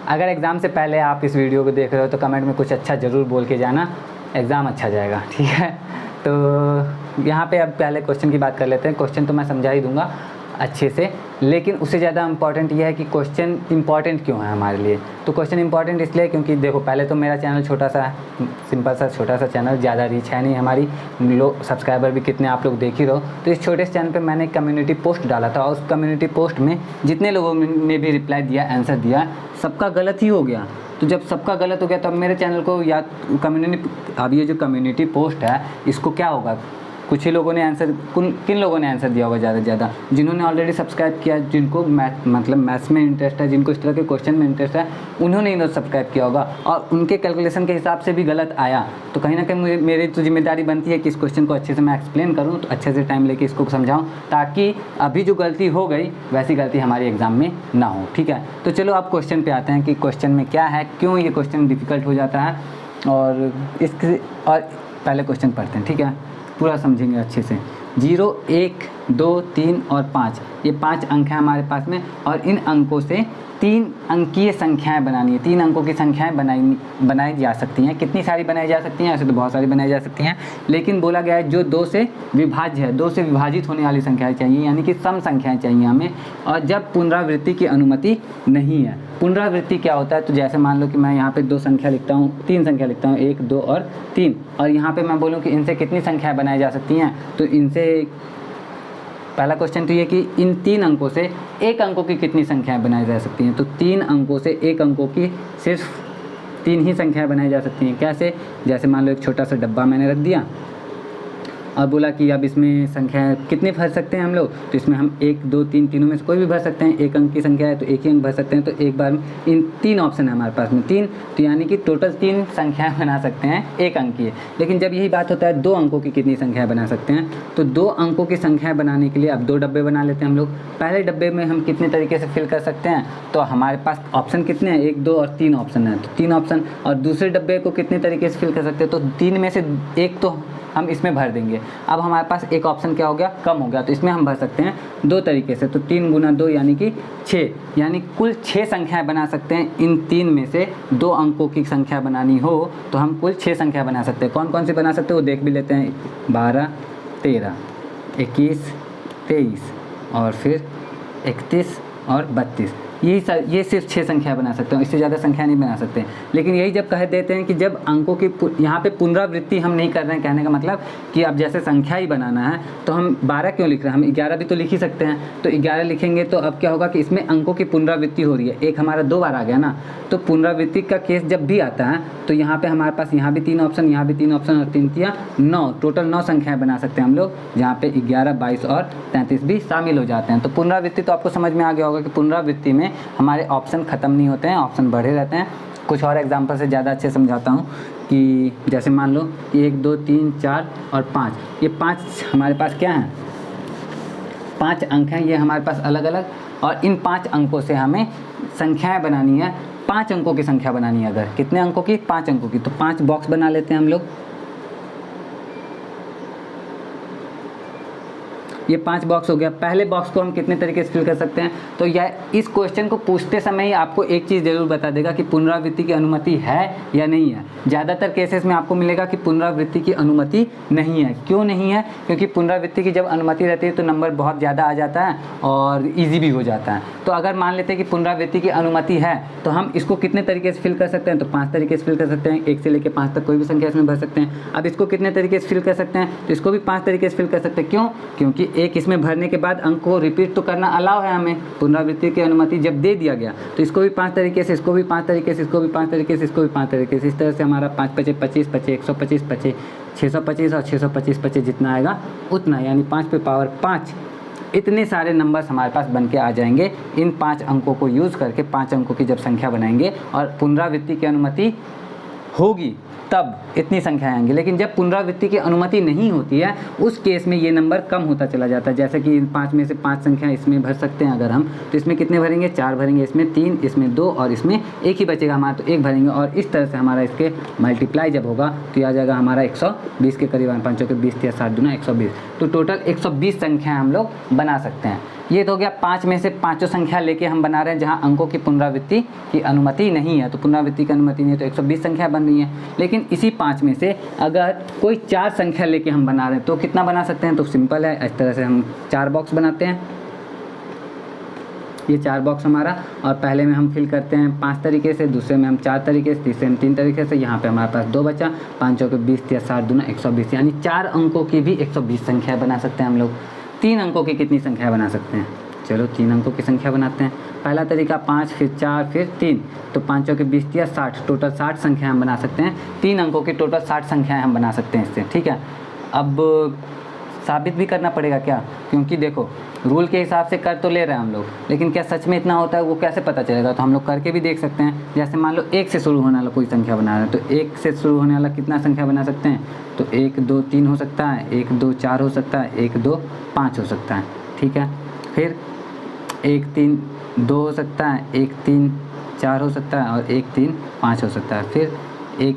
अगर एग्ज़ाम से पहले आप इस वीडियो को देख रहे हो तो कमेंट में कुछ अच्छा ज़रूर बोल के जाना, एग्ज़ाम अच्छा जाएगा, ठीक है। तो यहाँ पे अब पहले क्वेश्चन की बात कर लेते हैं। क्वेश्चन तो मैं समझा ही दूँगा अच्छे से, लेकिन उससे ज़्यादा इम्पॉर्टेंट ये है कि क्वेश्चन इम्पॉर्टेंट क्यों है हमारे लिए। तो क्वेश्चन इम्पॉर्टेंट इसलिए क्योंकि देखो, पहले तो मेरा चैनल छोटा सा सिंपल सा छोटा सा चैनल, ज़्यादा रीच है नहीं हमारी, लोग सब्सक्राइबर भी कितने आप लोग देख ही रहो। तो इस छोटे से चैनल पे मैंने कम्युनिटी पोस्ट डाला था, और उस कम्युनिटी पोस्ट में जितने लोगों ने भी रिप्लाई दिया, आंसर दिया, सबका गलत ही हो गया। तो जब सबका गलत हो गया तो अब मेरे चैनल को या कम्युनिटी, अब ये जो कम्युनिटी पोस्ट है इसको क्या होगा, कुछ ही लोगों ने आंसर, किन लोगों ने आंसर दिया होगा ज़्यादा से ज़्यादा, जिन्होंने ऑलरेडी सब्सक्राइब किया, जिनको मैथ्स में इंटरेस्ट है, जिनको इस तरह के क्वेश्चन में इंटरेस्ट है, उन्होंने ही सब्सक्राइब किया होगा और उनके कैलकुलेशन के हिसाब से भी गलत आया। तो कहीं ना कहीं मेरी तो जिम्मेदारी बनती है कि इस क्वेश्चन को अच्छे से मैं एक्सप्लेन करूँ, तो अच्छे से टाइम लेके इसको समझाऊँ, ताकि अभी जो गलती हो गई वैसी गलती हमारी एग्ज़ाम में ना हो, ठीक है। तो चलो आप क्वेश्चन पे आते हैं कि क्वेश्चन में क्या है, क्यों ये क्वेश्चन डिफ़िकल्ट हो जाता है, और पहले क्वेश्चन पढ़ते हैं, ठीक है, पूरा समझेंगे अच्छे से। 0, 1, 2, 3 और 5, ये 5 अंक हैं हमारे पास में, और इन अंकों से 3 अंकीय संख्याएं बनानी है। 3 अंकों की संख्याएं बनाई जा सकती हैं। कितनी सारी बनाई जा सकती हैं? ऐसे तो बहुत सारी बनाई जा सकती हैं, लेकिन बोला गया है जो 2 से विभाज्य है, 2 से विभाजित होने वाली संख्याएं चाहिए, यानी कि सम संख्याएं चाहिए हमें, और जब पुनरावृत्ति की अनुमति नहीं है। पुनरावृत्ति क्या होता है? तो जैसे मान लो कि मैं यहाँ पे 2 संख्या लिखता हूँ, 3 संख्या लिखता हूँ, 1, 2 और 3, और यहाँ पे मैं बोलूँ कि इनसे कितनी संख्याएं बनाई जा सकती हैं, तो इनसे पहला क्वेश्चन तो ये कि इन 3 अंकों से 1 अंकों की कितनी संख्याएं बनाई जा सकती हैं। तो 3 अंकों से 1 अंकों की सिर्फ 3 ही संख्याएं बनाई जा सकती हैं। कैसे? जैसे मान लो एक छोटा सा डब्बा मैंने रख दिया और बोला कि अब इसमें संख्याएं कितने भर सकते हैं हम लोग, तो इसमें हम 1, 2, 3 तीनों में से कोई भी भर सकते हैं। 1 अंक की संख्या है तो 1 ही अंक भर सकते हैं। तो एक बार में इन 3 ऑप्शन है हमारे पास में 3, तो यानी कि टोटल 3 संख्याएं बना सकते हैं 1 अंक की। लेकिन जब यही बात होता है 2 अंकों की कितनी संख्याएं बना सकते हैं, तो 2 अंकों की संख्याएं बनाने के लिए अब 2 डब्बे बना लेते हैं हम लोग। पहले डब्बे में हम कितने तरीके से फिल कर सकते हैं, तो हमारे पास ऑप्शन कितने हैं, 1, 2 और 3 ऑप्शन है, तो 3 ऑप्शन। और दूसरे डब्बे को कितने तरीके से फिल कर सकते हैं, तो 3 में से 1 तो हम इसमें भर देंगे। अब हमारे पास एक ऑप्शन क्या हो गया, कम हो गया, तो इसमें हम भर सकते हैं 2 तरीके से। तो 3 गुना 2 यानी कि 6, यानी कुल 6 संख्याएं बना सकते हैं। इन 3 में से 2 अंकों की संख्या बनानी हो तो हम कुल 6 संख्या बना सकते हैं। कौन कौन सी बना सकते हैं वो देख भी लेते हैं। 12, 13, 21, 23 और फिर 31 और 32, ये सिर्फ 6 संख्या बना सकते हैं, इससे ज़्यादा संख्या नहीं बना सकते। लेकिन यही जब कह देते हैं कि जब अंकों की यहाँ पे पुनरावृत्ति हम नहीं कर रहे हैं, कहने का मतलब कि अब जैसे संख्या ही बनाना है तो हम 12 क्यों लिख रहे हैं, हम 11 भी तो लिख ही सकते हैं। तो 11 लिखेंगे तो अब क्या होगा कि इसमें अंकों की पुनरावृत्ति हो रही है, एक हमारा 2 बार आ गया ना। तो पुनरावृत्ति का केस जब भी आता है तो यहाँ पर हमारे पास यहाँ भी 3 ऑप्शन, यहाँ भी 3 ऑप्शन, और 3 तिया 9, टोटल 9 संख्याएँ बना सकते हैं हम लोग, जहाँ पे 11, 22 और 33 भी शामिल हो जाते हैं। तो पुनरावृत्ति तो आपको समझ में आ गया होगा कि पुनरावृत्ति में हमारे ऑप्शन ख़त्म नहीं होते हैं, ऑप्शन बढ़े रहते हैं। कुछ और एग्जांपल से ज़्यादा अच्छे समझाता हूँ कि जैसे मान लो कि 1, 2, 3, 4 और 5, ये 5 हमारे पास क्या हैं, 5 अंक हैं, ये हमारे पास अलग अलग, और इन 5 अंकों से हमें संख्याएं बनानी है। 5 अंकों की संख्या बनानी है, अगर कितने अंकों की, 5 अंकों की, तो 5 बॉक्स बना लेते हैं हम लोग। ये 5 बॉक्स हो गया। पहले बॉक्स को हम कितने तरीके से फिल कर सकते हैं, तो यह इस क्वेश्चन को पूछते समय ही आपको एक चीज़ जरूर बता देगा कि पुनरावृत्ति की अनुमति है या नहीं है। ज़्यादातर केसेस में आपको मिलेगा कि पुनरावृत्ति की अनुमति नहीं है। क्यों नहीं है? क्योंकि पुनरावृत्ति की जब अनुमति रहती है तो नंबर बहुत ज़्यादा आ जाता है और ईजी भी हो जाता है। तो अगर मान लेते हैं कि पुनरावृत्ति की अनुमति है तो हम इसको कितने तरीके से फिल कर सकते हैं, तो 5 तरीके से फिल कर सकते हैं। 1 से लेकर 5 तक कोई भी संख्या इसमें भर सकते हैं। अब इसको कितने तरीके से फिल कर सकते हैं, तो इसको भी 5 तरीके से फिल कर सकते हैं। क्यों? क्योंकि एक इसमें भरने के बाद अंक को रिपीट तो करना अलाउ है हमें, पुनरावृत्ति की अनुमति जब दे दिया गया तो इसको भी 5 तरीके से, इसको भी 5 तरीके से, इसको भी 5 तरीके से, इसको भी 5 तरीके से। इस तरह से हमारा 5 × 25 = 25, 125 × 25 625 और 625 × 25 जितना आएगा उतना, यानी 5 पे पावर 5 इतने सारे नंबर्स हमारे पास बन के आ जाएंगे। इन 5 अंकों को यूज़ करके 5 अंकों की जब संख्या बनाएंगे और पुनरावृत्ति की अनुमति होगी तब इतनी संख्याएं आएंगी, लेकिन जब पुनरावृत्ति की अनुमति नहीं होती है उस केस में ये नंबर कम होता चला जाता है। जैसे कि 5 में से 5 संख्याएं इसमें भर सकते हैं अगर हम, तो इसमें कितने भरेंगे, 4 भरेंगे, इसमें 3, इसमें 2 और इसमें 1 ही बचेगा हमारा, तो 1 भरेंगे। और इस तरह से हमारा इसके मल्टीप्लाई जब होगा तो ये आ जाएगा हमारा 120 के करीब, 5 के 20 या 60 दूना 120, तो टोटल 120 संख्याएँ हम लोग बना सकते हैं। ये तो हो गया 5 में से 5 संख्या लेके हम बना रहे हैं जहाँ अंकों की पुनरावृत्ति की अनुमति नहीं है, तो पुनरावृत्ति की अनुमति नहीं है तो 120 संख्या बन रही है। लेकिन इसी 5 में से अगर कोई 4 संख्या लेके हम बना रहे हैं तो कितना बना सकते हैं, तो सिंपल है, इस तरह से हम 4 बॉक्स बनाते हैं। ये 4 बॉक्स हमारा, और पहले में हम फिल करते हैं 5 तरीके से, दूसरे में हम 4 तरीके से, तीसरे में 3 तरीके से। यहाँ पे हमारे पास 2 बचा, 5 के 20 या 60 दूना 120, यानी 4 अंकों की भी 120 संख्या बना सकते हैं हम लोग। 3 अंकों की कितनी संख्या बना सकते हैं, चलो 3 अंकों की संख्या बनाते हैं। पहला तरीका 5 फिर 4 फिर 3, तो 5 के 20 या 60, टोटल 60 संख्या हम बना सकते हैं। 3 अंकों की टोटल 60 संख्याएं हम बना सकते हैं इससे, ठीक है। अब साबित भी करना पड़ेगा क्या, क्योंकि देखो रूल के हिसाब से कर तो ले रहे हैं हम लोग, लेकिन क्या सच में इतना होता है वो कैसे पता चलेगा, तो हम लोग करके भी देख सकते हैं। जैसे मान लो 1 से शुरू होने वाला कोई संख्या बना रहे हैं, तो 1 से शुरू होने वाला कितना संख्या बना सकते हैं, तो 1 2 3 हो सकता है, 1 2 4 हो सकता है, 1 2 5 हो सकता है, ठीक है। फिर 1 3 2 हो सकता है, 1 3 4 हो सकता है, और 1 3 5 हो सकता है। फिर 1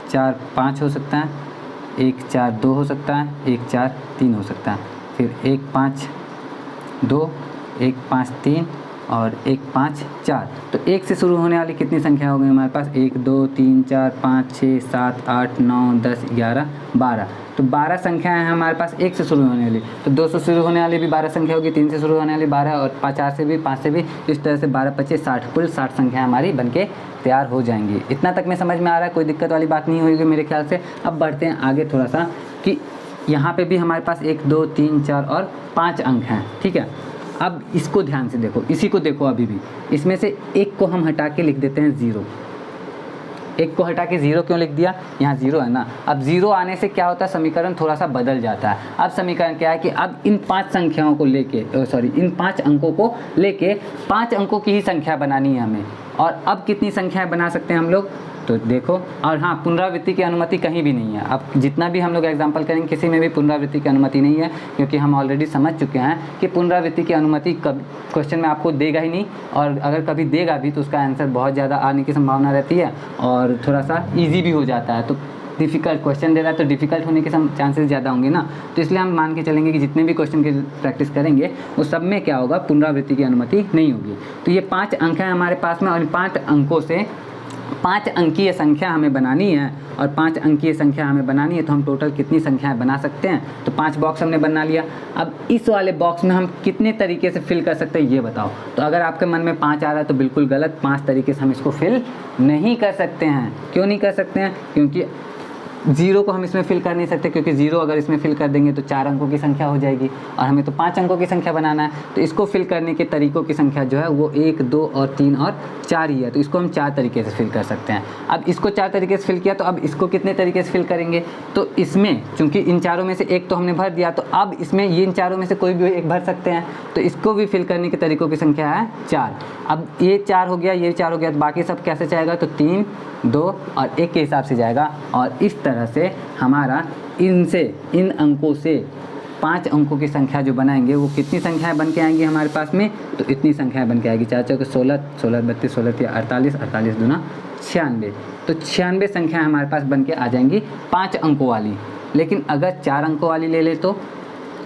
4 5 हो सकता है, 1 4 2 हो सकता है, 1 4 3 हो सकता है। फिर 1 5 2, 1 5 3 और 1 5 4, तो 1 से शुरू होने वाली कितनी संख्या हो गई हमारे पास, 1 2 3 4 5 6 7 8 9 10 11 12, तो 12 संख्याएं हैं हमारे पास 1 से शुरू होने वाली। तो 2 से शुरू होने वाली भी 12 संख्या होगी, 3 से शुरू होने वाली 12, और 4 से भी, 5 से भी, इस तरह से 12 25 60, कुल 60 संख्या हमारी बनके तैयार हो जाएंगी। इतना तक में समझ में आ रहा है, कोई दिक्कत वाली बात नहीं होगी मेरे ख्याल से। अब बढ़ते हैं आगे थोड़ा सा, कि यहाँ पे भी हमारे पास 1 2 3 4 और 5 अंक हैं, ठीक है। अब इसको ध्यान से देखो, इसी को देखो, अभी भी इसमें से 1 को हम हटा के लिख देते हैं 0। 1 को हटा के 0 क्यों लिख दिया, यहाँ 0 है ना। अब 0 आने से क्या होता है, समीकरण थोड़ा सा बदल जाता है। अब समीकरण क्या है कि अब इन 5 संख्याओं को लेके, इन 5 अंकों को लेके 5 अंकों की ही संख्या बनानी है हमें। और अब कितनी संख्याएं बना सकते हैं हम लोग, तो देखो। और हाँ, पुनरावृत्ति की अनुमति कहीं भी नहीं है। अब जितना भी हम लोग एग्जाम्पल करेंगे किसी में भी पुनरावृत्ति की अनुमति नहीं है, क्योंकि हम ऑलरेडी समझ चुके हैं कि पुनरावृत्ति की अनुमति कब क्वेश्चन में आपको देगा ही नहीं, और अगर कभी देगा भी तो उसका आंसर बहुत ज़्यादा आने की संभावना रहती है, और थोड़ा सा ईजी भी हो जाता है। तो डिफ़िकल्ट क्वेश्चन दे रहा है तो डिफ़िकल्ट होने के चांसेस ज़्यादा होंगे ना, तो इसलिए हम मान के चलेंगे कि जितने भी क्वेश्चन की प्रैक्टिस करेंगे उस सब में क्या होगा, पुनरावृत्ति की अनुमति नहीं होगी। तो ये 5 अंक हैं हमारे पास में, और 5 अंकों से 5 अंकीय संख्या हमें बनानी है, और 5 अंकीय संख्या हमें बनानी है तो हम टोटल कितनी संख्याएं बना सकते हैं, तो 5 बॉक्स हमने बना लिया। अब इस वाले बॉक्स में हम कितने तरीके से फिल कर सकते हैं ये बताओ। तो अगर आपके मन में 5 आ रहा है तो बिल्कुल गलत, 5 तरीके से हम इसको फिल नहीं कर सकते हैं। क्यों नहीं कर सकते हैं, क्योंकि 0 को हम इसमें फिल कर नहीं सकते, क्योंकि 0 अगर इसमें फिल कर देंगे तो 4 अंकों की संख्या हो जाएगी, और हमें तो 5 अंकों की संख्या बनाना है। तो इसको फिल करने के तरीकों की संख्या जो है वो 1 2 और 3 और 4 ही है, तो इसको हम 4 तरीके से फिल कर सकते हैं। अब इसको 4 तरीके से फिल किया, तो अब इसको कितने तरीके से फिल करेंगे, तो इसमें चूँकि इन चारों में से एक तो हमने भर दिया, तो अब इसमें ये इन चारों में से कोई भी एक भर सकते हैं, तो इसको भी फिल करने के तरीकों की संख्या है 4। अब ये 4 हो गया, ये 4 हो गया, तो बाकी सब कैसे जाएगा, तो 3 2 और 1 के हिसाब से जाएगा। और इस तरह से हमारा इन अंकों से 5 अंकों की संख्या जो बनाएंगे वो कितनी संख्याएं बन के आएंगी हमारे पास में, तो इतनी संख्याएं बन के आएगी। 4 चौके 16, 16 32, 16 या 48, 48 दूना 96, तो 96 संख्याएं हमारे पास बन के आ जाएंगी 5 अंकों वाली। लेकिन अगर 4 अंकों वाली ले ले तो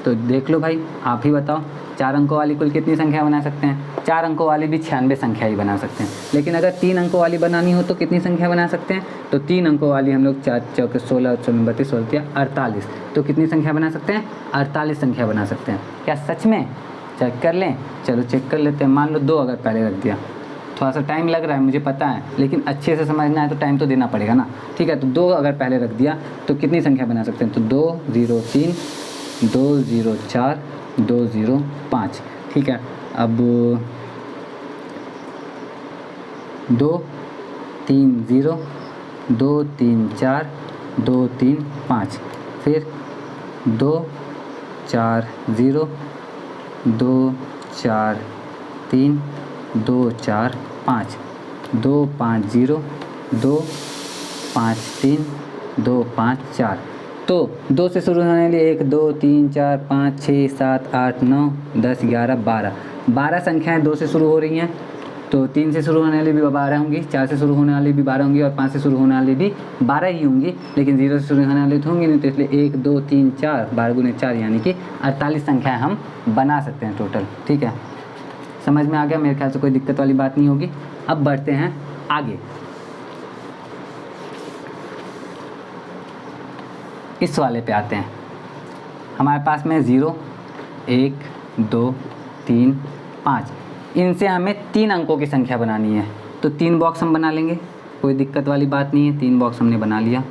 देख लो भाई, आप ही बताओ 4 अंकों वाली कुल कितनी संख्या बना सकते हैं। 4 अंकों वाली भी 96 संख्या ही बना सकते हैं। लेकिन अगर 3 अंकों वाली बनानी हो तो कितनी संख्या बना सकते हैं, तो 3 अंकों वाली हम लोग 4 चौके 16, 16 32, 16 या 48, तो कितनी संख्या बना सकते हैं, 48 संख्या बना सकते हैं। क्या सच में, चेक कर लें, चलो चेक कर लेते हैं। मान लो 2 अगर पहले रख दिया, थोड़ा सा टाइम लग रहा है मुझे पता है, लेकिन अच्छे से समझना है तो टाइम तो देना पड़ेगा ना, ठीक है। तो 2 अगर पहले रख दिया तो कितनी संख्या बना सकते हैं, तो 2 0 3 2 0 4 2 0 5, ठीक है। अब 2 3 0 2 3 4 2 3 5, फिर 2 4 0 2 4 3 2 4 5 2 5 0 2 5 3 2 5 4। तो 2 से शुरू होने वाली 1 2 3 4 5 6 7 8 9 10 11 12 संख्याएं 2 से शुरू हो रही हैं। तो 3 से शुरू होने वाली भी 12 होंगी, 4 से शुरू होने वाली भी 12 होंगी और 5 से शुरू होने वाली भी 12 ही होंगी, लेकिन 0 से शुरू होने वाली तो होंगी नहीं। तो इसलिए 1 2 3 4 12 गुने 4 यानी कि 48 संख्याएँ हम बना सकते हैं टोटल। ठीक है, समझ में आ गया? मेरे ख्याल से कोई दिक्कत वाली बात नहीं होगी। अब बढ़ते हैं आगे। इस वाले पे आते हैं। हमारे पास में 0 1 2 3 5, इनसे हमें 3 अंकों की संख्या बनानी है। तो 3 बॉक्स हम बना लेंगे, कोई दिक्कत वाली बात नहीं है। 3 बॉक्स हमने बना लिया।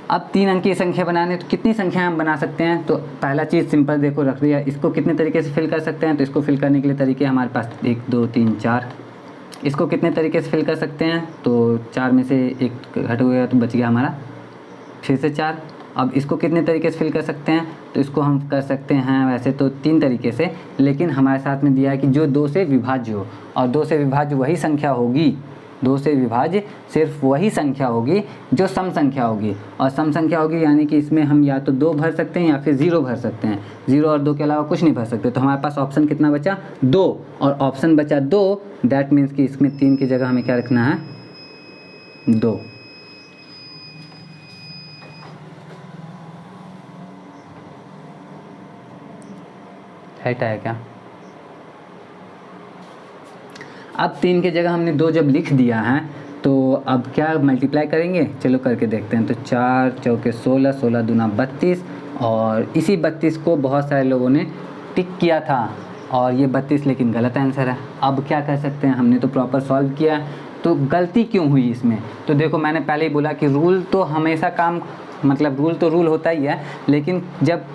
अब 3 अंक की संख्या बनाने तो कितनी संख्या हम बना सकते हैं? तो पहला चीज़ सिंपल देखो रख दिया। इसको कितने तरीके से फिल कर सकते हैं? तो इसको फिल करने के लिए तरीके हमारे पास 1 2 3 4। इसको कितने तरीके से फिल कर सकते हैं? तो 4 में से 1 हट गया तो बच गया हमारा फिर से 4। अब इसको कितने तरीके से फिल कर सकते हैं? तो इसको हम कर सकते हैं वैसे तो 3 तरीके से, लेकिन हमारे साथ में दिया है कि जो 2 से विभाज्य हो, और 2 से विभाज्य वही संख्या होगी, 2 से विभाज्य सिर्फ वही संख्या होगी जो सम संख्या होगी। और सम संख्या होगी यानी कि इसमें हम या तो 2 भर सकते हैं या फिर 0 भर सकते हैं। 0 और 2 के अलावा कुछ नहीं भर सकते। तो हमारे पास ऑप्शन कितना बचा? 2, और ऑप्शन बचा 2, दैट मीन्स कि इसमें 3 की जगह हमें क्या रखना है? 2। है क्या? अब 3 की जगह हमने 2 जब लिख दिया है तो अब क्या मल्टीप्लाई करेंगे? चलो करके देखते हैं। तो 4 चौके 16, 16 दूना 32, और इसी 32 को बहुत सारे लोगों ने टिक किया था और ये 32 लेकिन गलत आंसर है। अब क्या कर सकते हैं? हमने तो प्रॉपर सॉल्व किया, तो गलती क्यों हुई इसमें? तो देखो मैंने पहले ही बोला कि रूल तो हमेशा काम, मतलब रूल तो रूल होता ही है, लेकिन जब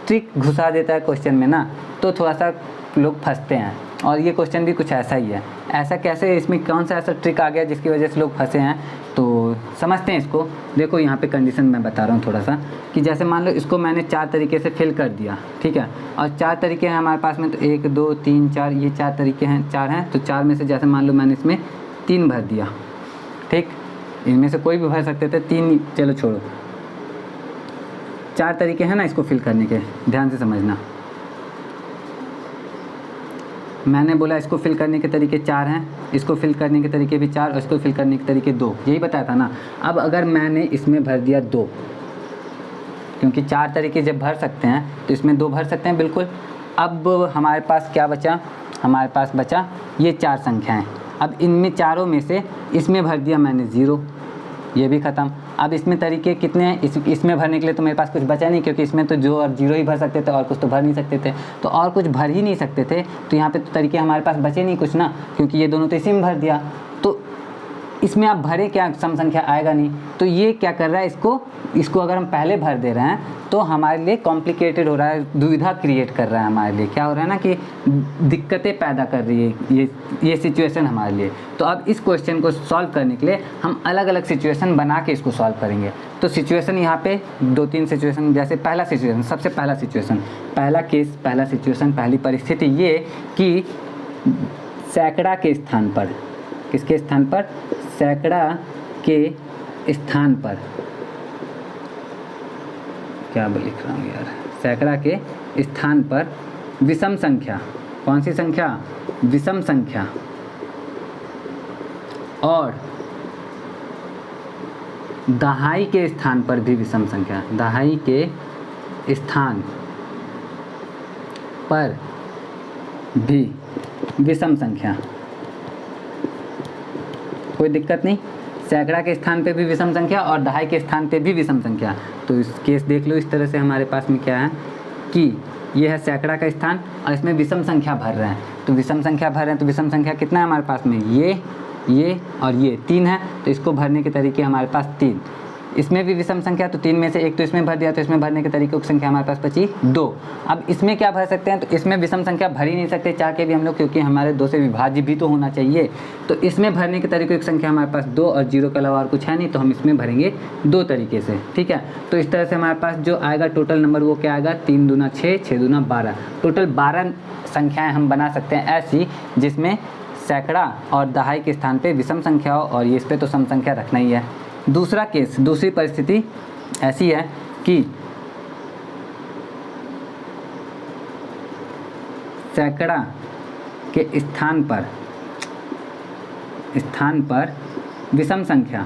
ट्रिक घुसा देता है क्वेश्चन में ना, तो थोड़ा सा लोग फंसते हैं। और ये क्वेश्चन भी कुछ ऐसा ही है। ऐसा कैसे? इसमें कौन सा ऐसा ट्रिक आ गया जिसकी वजह से लोग फंसे हैं? तो समझते हैं इसको। देखो यहाँ पे कंडीशन मैं बता रहा हूँ थोड़ा सा, कि जैसे मान लो इसको मैंने 4 तरीके से फिल कर दिया, ठीक है, और 4 तरीके हैं हमारे पास में। तो 1 2 3 4 ये 4 तरीके हैं, 4 हैं। तो 4 में से जैसे मान लो मैंने इसमें 3 भर दिया, ठीक, इनमें से कोई भी भर सकते थे, 3 चलो छोड़ो, 4 तरीके हैं ना इसको फिल करने के, ध्यान से समझना। मैंने बोला इसको फिल करने के तरीके 4 हैं, इसको फिल करने के तरीके भी 4, और इसको फिल करने के तरीके 2, यही बताया था ना। अब अगर मैंने इसमें भर दिया 2, क्योंकि 4 तरीके जब भर सकते हैं तो इसमें 2 भर सकते हैं बिल्कुल। अब हमारे पास क्या बचा? हमारे पास बचा ये 4 संख्याएँ। अब इनमें चारों में से इसमें भर दिया मैंने 0, ये भी ख़त्म। अब इसमें तरीके कितने हैं? इसमें भरने के लिए तो मेरे पास कुछ बचा नहीं, क्योंकि इसमें तो जो और 0 ही भर सकते थे और कुछ तो भर नहीं सकते थे। तो और कुछ भर ही नहीं सकते थे, तो यहाँ पे तो तरीके हमारे पास बचे नहीं कुछ ना, क्योंकि ये दोनों तो इसी में भर दिया। तो इसमें आप भरे क्या? सम संख्या आएगा नहीं। तो ये क्या कर रहा है? इसको अगर हम पहले भर दे रहे हैं तो हमारे लिए कॉम्प्लिकेटेड हो रहा है, दुविधा क्रिएट कर रहा है हमारे लिए। क्या हो रहा है ना कि दिक्कतें पैदा कर रही है ये सिचुएशन हमारे लिए। तो अब इस क्वेश्चन को सॉल्व करने के लिए हम अलग अलग सिचुएशन बना के इसको सॉल्व करेंगे। तो सिचुएशन यहाँ पे 2-3 सिचुएशन, जैसे पहला सिचुएशन, सबसे पहला सिचुएशन, पहला केस, पहला सिचुएशन, पहली परिस्थिति ये कि सैकड़ा के स्थान पर, किसके स्थान पर? सैकड़ा के स्थान पर, क्या लिख रहा हूँ यार, सैकड़ा के स्थान पर विषम संख्या, कौन सी संख्या? विषम संख्या, और दहाई के स्थान पर भी विषम संख्या, दहाई के स्थान पर भी विषम संख्या, कोई दिक्कत नहीं। सैकड़ा के स्थान पे भी विषम संख्या और दहाई के स्थान पे भी विषम संख्या। तो इस केस देख लो, इस तरह से हमारे पास में क्या है कि ये है सैकड़ा का स्थान और इसमें विषम संख्या भर रहे हैं। तो विषम संख्या भर रहे हैं, तो विषम संख्या कितना है हमारे पास में? ये और ये 3 है। तो इसको भरने के तरीके हमारे पास 3। इसमें भी विषम संख्या, तो 3 में से 1 तो इसमें भर दिया, तो इसमें भरने के तरीकों की संख्या हमारे पास बची 2। अब इसमें क्या भर सकते हैं? तो इसमें विषम संख्या भर ही नहीं सकते चाह के भी हम लोग, क्योंकि हमारे 2 से विभाज्य भी तो होना चाहिए। तो इसमें भरने के तरीकों की संख्या हमारे पास 2 और 0 के अलावा और कुछ है नहीं, तो हम इसमें भरेंगे 2 तरीके से, ठीक है। तो इस तरह से हमारे पास जो आएगा टोटल नंबर वो क्या आएगा? 3 दूना 6, 6 दूना 12, टोटल 12 संख्याएँ हम बना सकते हैं ऐसी जिसमें सैकड़ा और दहाई के स्थान पे विषम संख्या हो और ये इस पे तो सम संख्या रखना ही है। दूसरा केस, दूसरी परिस्थिति ऐसी है कि सैकड़ा के स्थान पर विषम संख्या,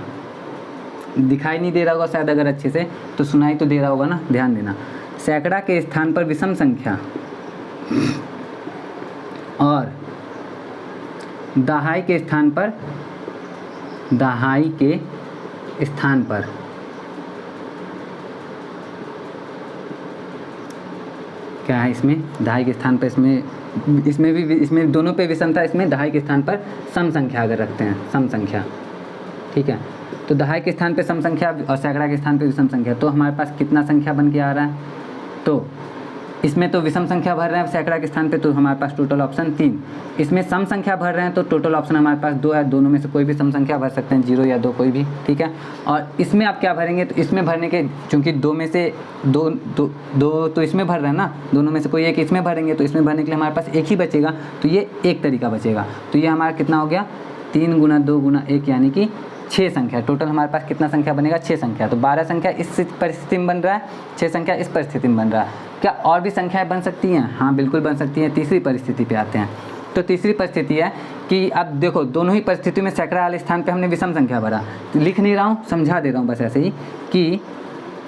दिखाई नहीं दे रहा होगा शायद, अगर अच्छे से तो सुनाई तो दे रहा होगा ना, ध्यान देना। सैकड़ा के स्थान पर विषम संख्या और दहाई के स्थान पर क्या है इसमें, दहाई के स्थान पर इसमें दोनों पे विषमता, इसमें दहाई के स्थान पर सम संख्या अगर रखते हैं, सम संख्या, ठीक है। तो दहाई के स्थान पे सम संख्या और सैकड़ा के स्थान पे विषम संख्या, तो हमारे पास कितना संख्या बन के आ रहा है, तो इसमें तो विषम संख्या भर रहे हैं सैकड़ा के स्थान पे, तो हमारे पास टोटल ऑप्शन 3। इसमें सम संख्या भर रहे हैं तो टोटल ऑप्शन हमारे पास 2 है, दोनों में से कोई भी सम संख्या भर सकते हैं, 0 या 2 कोई भी, ठीक है। और इसमें आप क्या भरेंगे, तो इसमें भरने के, चूँकि 2 में से दो तो इसमें भर रहे हैं ना, दोनों में से कोई एक इसमें भरेंगे, तो इसमें भरने के लिए हमारे पास एक ही बचेगा, तो ये एक तरीका बचेगा। तो ये हमारा कितना हो गया, 3 × 2 × 1 यानी कि 6 संख्या। टोटल हमारे पास कितना संख्या बनेगा, 6 संख्या। तो 12 संख्या इस परिस्थिति में बन रहा है, 6 संख्या इस परिस्थिति में बन रहा है। क्या और भी संख्याएं बन सकती हैं? हाँ बिल्कुल बन सकती हैं। तीसरी परिस्थिति पे आते हैं। तो तीसरी परिस्थिति है कि अब देखो, दोनों ही परिस्थिति में सैकड़ा वाले स्थान पे हमने विषम संख्या भरा, लिख नहीं रहा हूँ, समझा दे रहा हूँ बस ऐसे ही, कि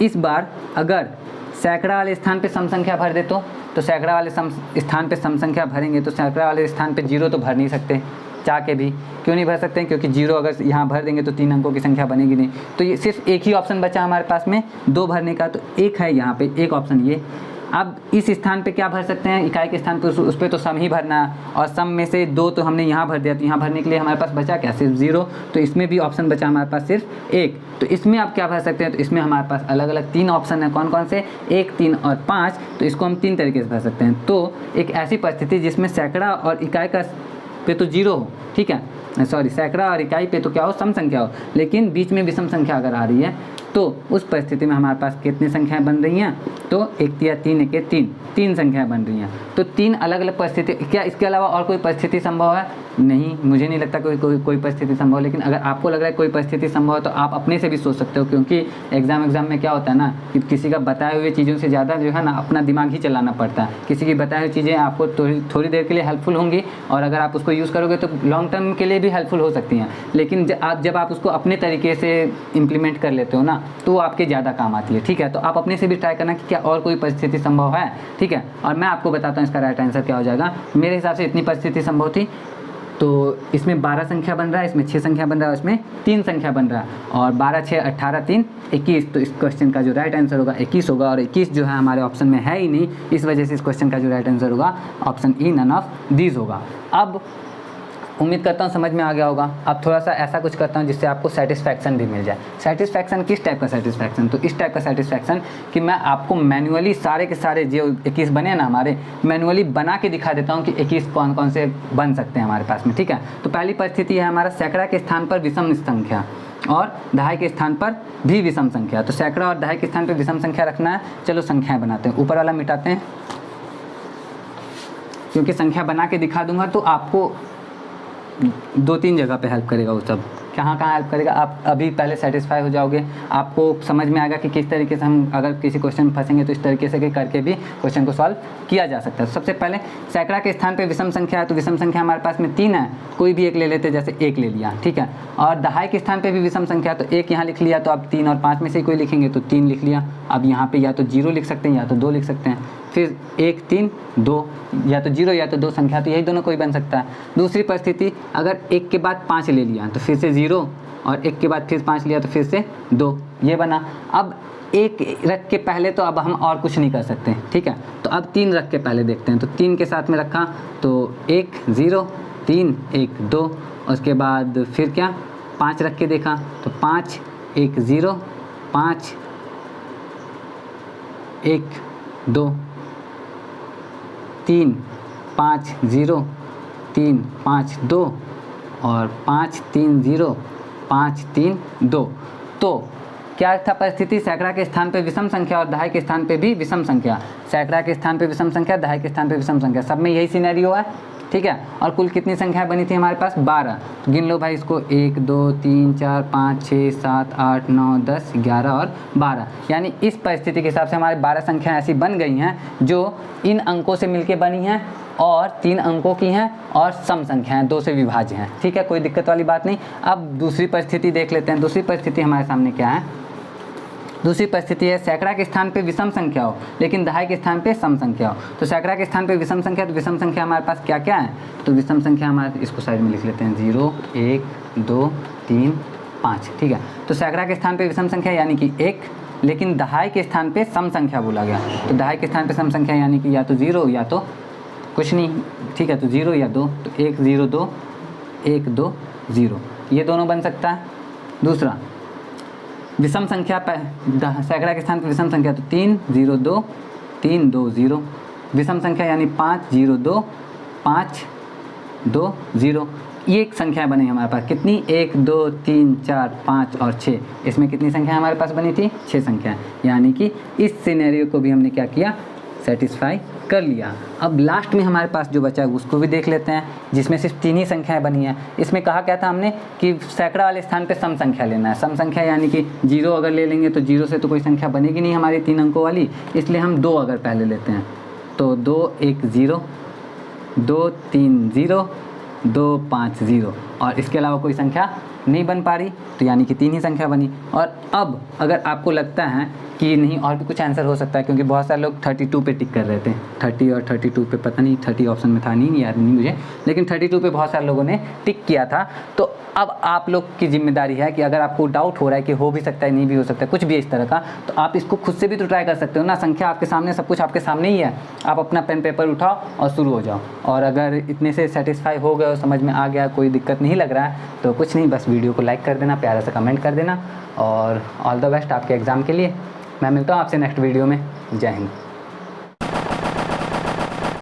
इस बार अगर सैकड़ा वाले स्थान पे सम संख्या भर दे तो सैकड़ा वाले स्थान पे सम संख्या भरेंगे तो सैकड़ा वाले स्थान पे 0 तो भर नहीं सकते, चाह के भी। क्यों नहीं भर सकते हैं? क्योंकि 0 अगर यहाँ भर देंगे तो 3 अंकों की संख्या बनेगी नहीं। तो ये सिर्फ एक ही ऑप्शन बचा हमारे पास में 2 भरने का, तो एक है यहाँ पे एक ऑप्शन ये। अब इस स्थान पे क्या भर सकते हैं, इकाई के स्थान पे, उस पर तो सम ही भरना है, और सम में से 2 तो हमने यहाँ भर दिया, तो यहाँ भरने के लिए हमारे पास बचा क्या, सिर्फ 0। तो इसमें भी ऑप्शन बचा हमारे पास सिर्फ 1। तो इसमें आप क्या भर सकते हैं, तो इसमें हमारे पास अलग अलग 3 ऑप्शन है। कौन कौन से, 1, 3 और 5। तो इसको हम 3 तरीके से भर सकते हैं। तो एक ऐसी परिस्थिति जिसमें सैकड़ा और इकाई का पे तो 0 हो, ठीक है, सॉरी, सैकड़ा और इकाई पे तो क्या हो, सम संख्या हो, लेकिन बीच में विषम संख्या अगर आ रही है, तो उस परिस्थिति में हमारे पास कितनी संख्याएं बन रही हैं, तो 1 या 3, 1 3, 3 संख्याएं बन रही हैं। तो 3 अलग अलग परिस्थिति। क्या इसके अलावा और कोई परिस्थिति संभव है? नहीं, मुझे नहीं लगता कोई परिस्थिति संभव। लेकिन अगर आपको लग रहा है कोई परिस्थिति संभव है तो आप अपने से भी सोच सकते हो, क्योंकि एग्जाम में क्या होता है ना, कि किसी का बताए हुए चीज़ों से ज़्यादा जो है ना अपना दिमाग ही चलाना पड़ता है। किसी की बताई हुई चीज़ें आपको थोड़ी देर के लिए हेल्पफुल होंगी, और अगर आप उसको यूज़ करोगे तो लॉन्ग टर्म के लिए भी हेल्पफुल हो सकती हैं। लेकिन जब आप उसको अपने तरीके से इम्प्लीमेंट कर लेते हो ना, तो वो आपके ज़्यादा काम आती है, ठीक है। तो आप अपने से भी ट्राई करना कि क्या और कोई परिस्थिति संभव है, ठीक है। और मैं आपको बताता हूँ इसका राइट आंसर क्या हो जाएगा। मेरे हिसाब से इतनी परिस्थिति संभव थी। तो इसमें 12 संख्या बन रहा है, इसमें 6 संख्या बन रहा है, इसमें 3 संख्या बन रहा है, और 12, 6, 18, 3, 21। तो इस क्वेश्चन का जो राइट आंसर होगा 21 होगा, और 21 जो है हमारे ऑप्शन में है ही नहीं, इस वजह से इस क्वेश्चन का जो राइट आंसर होगा option E, none of these होगा। अब उम्मीद करता हूँ समझ में आ गया होगा। अब थोड़ा सा ऐसा कुछ करता हूँ जिससे आपको सेटिस्फैक्शन भी मिल जाए। सेटिस्फैक्शन किस टाइप का सेटिस्फैक्शन? तो इस टाइप का सेटिस्फैक्शन कि मैं आपको मैनुअली सारे के सारे जो 21 बने ना हमारे, मैनुअली बना के दिखा देता हूँ कि 21 कौन कौन से बन सकते हैं हमारे पास में, ठीक है। तो पहली परिस्थिति है हमारा सैकड़ा के स्थान पर विषम संख्या और दहाई के स्थान पर भी विषम संख्या। तो सैकड़ा और दहाई के स्थान पर विषम संख्या रखना है। चलो संख्याएँ बनाते हैं, ऊपर वाला मिटाते हैं, क्योंकि संख्या बना के दिखा दूंगा तो आपको 2-3 जगह पे हेल्प करेगा। वो सब कहाँ हेल्प करेगा, आप अभी पहले सेटिस्फाई हो जाओगे, आपको समझ में आएगा कि किस तरीके से हम अगर किसी क्वेश्चन में फंसेंगे तो इस तरीके से करके भी क्वेश्चन को सॉल्व किया जा सकता है। सबसे पहले सैकड़ा के स्थान पे विषम संख्या है, तो विषम संख्या हमारे पास में 3 है, कोई भी एक ले लेते, जैसे 1 ले लिया, ठीक है। और दहाई के स्थान पे भी विषम संख्या है, तो 1 यहाँ लिख लिया, तो अब 3 और 5 में से कोई लिखेंगे तो 3 लिख लिया। अब यहाँ पे या तो 0 लिख सकते हैं या तो 2 लिख सकते हैं, फिर 1, 3, 2, या तो 0 या तो 2 संख्या, तो यही दोनों कोई बन सकता है। दूसरी परिस्थिति, अगर 1 के बाद 5 ले लिया तो फिर से 0, और 1 के बाद फिर 5 लिया तो फिर से 2, ये बना। अब 1 रख के पहले तो अब हम और कुछ नहीं कर सकते, ठीक है। तो अब 3 रख के पहले देखते हैं, तो 3 के साथ में रखा तो 1, 0, 3, 1, 2, उसके बाद फिर क्या 5 रख के देखा तो 5, 1, 0, 5, 1, 2, 3, 5, 0, 3, 5, 2, और 5, 3, 0, 5, 3, 2। तो क्या था परिस्थिति, सैकड़ा के स्थान पे विषम संख्या और दहाई के स्थान पे भी विषम संख्या। सैकड़ा के स्थान पे विषम संख्या, दहाई के स्थान पे विषम संख्या, सब में यही सिनेरियो है, ठीक है। और कुल कितनी संख्याएं बनी थी हमारे पास 12। गिन लो भाई इसको, 1 2 3 4 5 6 7 8 9 10 11 और 12। यानी इस परिस्थिति के हिसाब से हमारे 12 संख्याएं ऐसी बन गई हैं जो इन अंकों से मिलके बनी हैं और 3 अंकों की हैं और सम संख्याएं 2 से विभाज्य हैं, ठीक है, कोई दिक्कत वाली बात नहीं। अब दूसरी परिस्थिति देख लेते हैं। दूसरी परिस्थिति हमारे सामने क्या है? दूसरी परिस्थिति है सैकड़ा के स्थान पे विषम संख्या हो लेकिन दहाई के स्थान पे सम संख्या हो। तो सैकड़ा के स्थान पे विषम संख्या, तो विषम संख्या हमारे पास क्या क्या है? तो विषम संख्या हमारे, इसको साइड में लिख लेते हैं, 0 1 2 3 5, ठीक है। तो सैकड़ा के स्थान पे विषम संख्या यानी कि 1, लेकिन दहाई के स्थान पे सम संख्या बोला गया। तो दहाई के स्थान पे सम संख्या यानी कि या तो 0 या तो कुछ नहीं, ठीक है। तो 0 या 2, तो 1 0 2 1 2 0, ये दोनों बन सकता है। दूसरा विषम संख्या सैकड़ा के स्थान पर विषम संख्या, तो 3 0 2 3 2 0। विषम संख्या यानी 5 0 2 5 2 0। ये एक संख्या बनी हमारे पास, कितनी? 1 2 3 4 5 और 6। इसमें कितनी संख्या हमारे पास बनी थी? 6 संख्या। यानी कि इस सिनेरियो को भी हमने क्या किया? सेटिस्फाई कर लिया। अब लास्ट में हमारे पास जो बचा है उसको भी देख लेते हैं, जिसमें सिर्फ 3 ही संख्याएं बनी हैं। इसमें कहा क्या था हमने कि सैकड़ा वाले स्थान पे सम संख्या लेना है। सम संख्या यानी कि 0 अगर ले लेंगे तो 0 से तो कोई संख्या बनेगी नहीं हमारी 3 अंकों वाली, इसलिए हम 2 अगर पहले लेते हैं तो 2 1 0 2 3 0 2 5 0, और इसके अलावा कोई संख्या नहीं बन पा रही, तो यानी कि 3 ही संख्या बनी। और अब अगर आपको लगता है कि नहीं और भी कुछ आंसर हो सकता है, क्योंकि बहुत सारे लोग 32 पे टिक कर रहे थे, 30 और 32 पे, पता नहीं 30 ऑप्शन में था नहीं, याद नहीं मुझे, लेकिन 32 पे बहुत सारे लोगों ने टिक किया था। तो अब आप लोग की जिम्मेदारी है कि अगर आपको डाउट हो रहा है कि हो भी सकता है नहीं भी हो सकता है कुछ भी इस तरह का, तो आप इसको खुद से भी तो ट्राई कर सकते हो ना। संख्या आपके सामने, सब कुछ आपके सामने ही है, आप अपना पेन पेपर उठाओ और शुरू हो जाओ। और अगर इतने से सेटिस्फाई हो गए, समझ में आ गया, कोई दिक्कत नहीं लग रहा है, तो कुछ नहीं, बस वीडियो को लाइक कर देना, प्यारा सा कमेंट कर देना, और ऑल द बेस्ट आपके एग्ज़ाम के लिए। मैं मिलता हूँ आपसे नेक्स्ट वीडियो में। जय हिंद।